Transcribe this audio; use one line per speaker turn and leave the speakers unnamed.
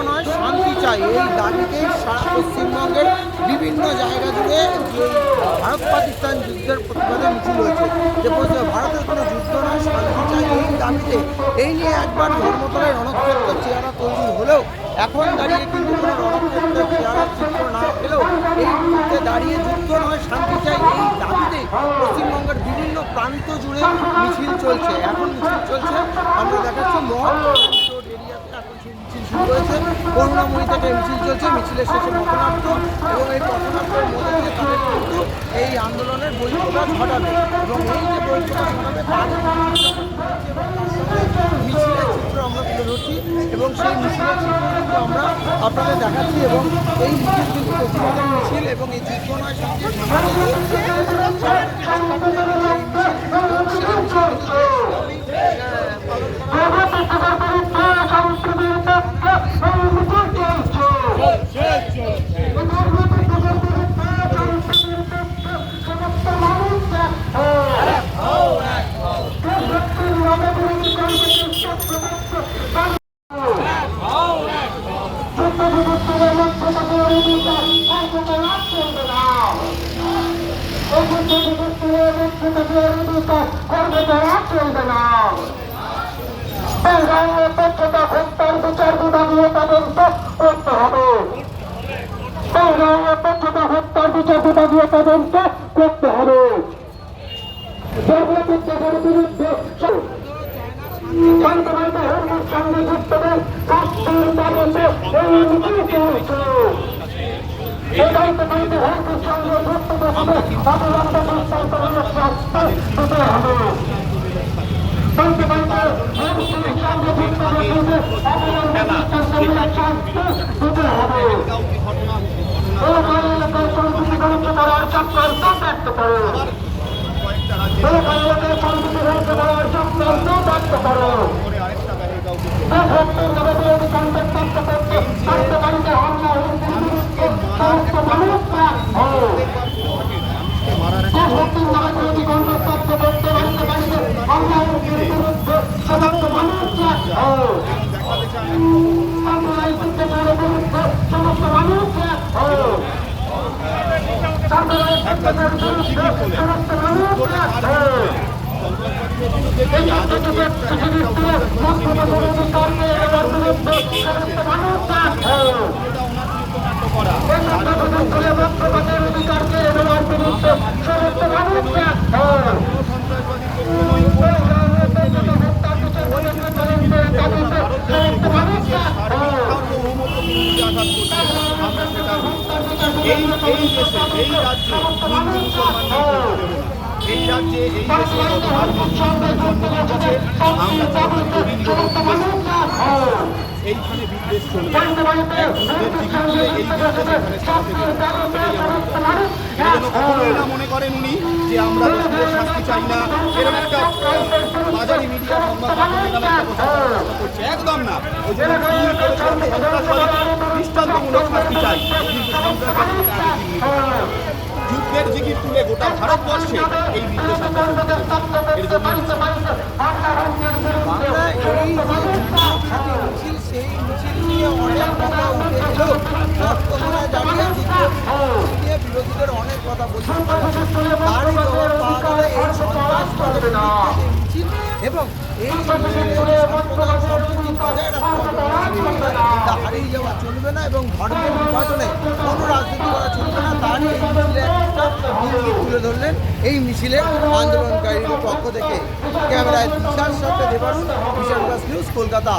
নয়, শান্তি চাই, এই দাবিতেই সারা পশ্চিমবঙ্গের বিভিন্ন জায়গা জুড়ে যে ভারত পাকিস্তান যুদ্ধের প্রতিবাদে মিছিল হয়েছে। যে ভারতের কোনো যুদ্ধ নয়, শান্তি চাই, এই দাবিতে এই নিয়ে একবার ধর্মতলায় রণক্ষেত্রের চেহারা তৈরি হলেও এখন দাঁড়িয়ে কিন্তু কোনো রণক্ষেত্রের চেহারার চিত্র না পেলেও এই মুহূর্তে দাঁড়িয়ে যুদ্ধ নয়, শান্তি চাই, এই দাবিতে পশ্চিমবঙ্গের বিভিন্ন প্রান্ত জুড়ে মিছিল চলছে। এখন মিছিল চলছে, আমরা দেখাচ্ছি মহৎ এরিয়াতে এখন সেই মিছিল শুরু হয়েছে। করুণাময়ী থেকে মিছিল চলছে, মিছিলের শেষে পথনাট্য এবং এই পথনাট্যের মধ্যে দিয়ে তাদের কিন্তু এই আন্দোলনের বহিঃপ্রকাশ ঘটাবে এবং এই যে বহিঃপ্রকাশ ঘটাবে তার মিছিলের চিত্র আমরা তুলে ধরছি এবং সেই মিছিলের চিত্র কিন্তু আমরা আপনাদের দেখাচ্ছি এবং এই মিছিল কিন্তু প্রতিবাদের মিছিল এবং এই যুদ্ধ নয়
করতে হবে। জগতের বিরুদ্ধে সঙ্গে যুক্তদের রাষ্ট্রের দাবিতে এই মিছিল চলছে। এটাই তো বলতে হরকুর সঙ্গে যুক্তদের হবে অবিলম্বে বিস্তারিত শাস্তি দিতে হবে। বলতে বলতে হরকুর সঙ্গে যুক্তদের হবে অবিলম্বে বিস্তারিত শাস্তি দিতে হবে। এই এলাকায় সংস্কৃতি ধ্বংস করার চক্রান্ত ব্যক্ত করে শান্তি ধ্বংস করার চক্রান্ত ব্যক্ত করে বাড়িতে হামলা সমস্ত মানুষরা রাজনৈতিক অন্তর্তত্ত্ব করতে বাড়িতে বাড়িতে হামলা বিরুদ্ধে সমস্ত মানুষরা সাম্প্রদায়িক বিরুদ্ধে সমস্ত মানুষরা সাম্প্রদায়িক বিরুদ্ধে সমস্ত মানুষরা
এই দেশে এই রাজ্যে হিন্দু মুসলমান এই রাজ্যে এই দেশে এইখানে বিদ্বেষ চলবে কখনোই না মনে করেন উনি যে আমরা দেশের শাস্তি চাই না, এরকম একটা বাজারি মিডিয়া সংবাদ করছে, একদম না। ওই জন্য দৃষ্টান্তমূলক শাস্তি চাই, কিন্তু যুদ্ধের জিগির তুলে গোটা ভারতবর্ষে এই বিদ্বেষ এর জন্য
মিছিল সেই মিছিল নিয়ে অনেক কথা উঠে এলো। বর্তমানে দাঁড়িয়ে নিয়ে বিরোধীদের অনেক কথা বলছে, তারই খবর পাওয়া গেলে এই সন্ত্রাসবাদের মিছিল এবং এই বজায় রাখা হারিয়ে যাওয়া চলবে না এবং ধর্মের বিভাজনে কোনো রাজনীতি করা চলবে না, তারই এই মিছিলে একটা তুলে ধরলেন এই মিছিলের আন্দোলনকারীদের পক্ষ থেকে। ক্যামেরায় দিশার সাথে দেবাস, কিষাণ নিউজ, কলকাতা।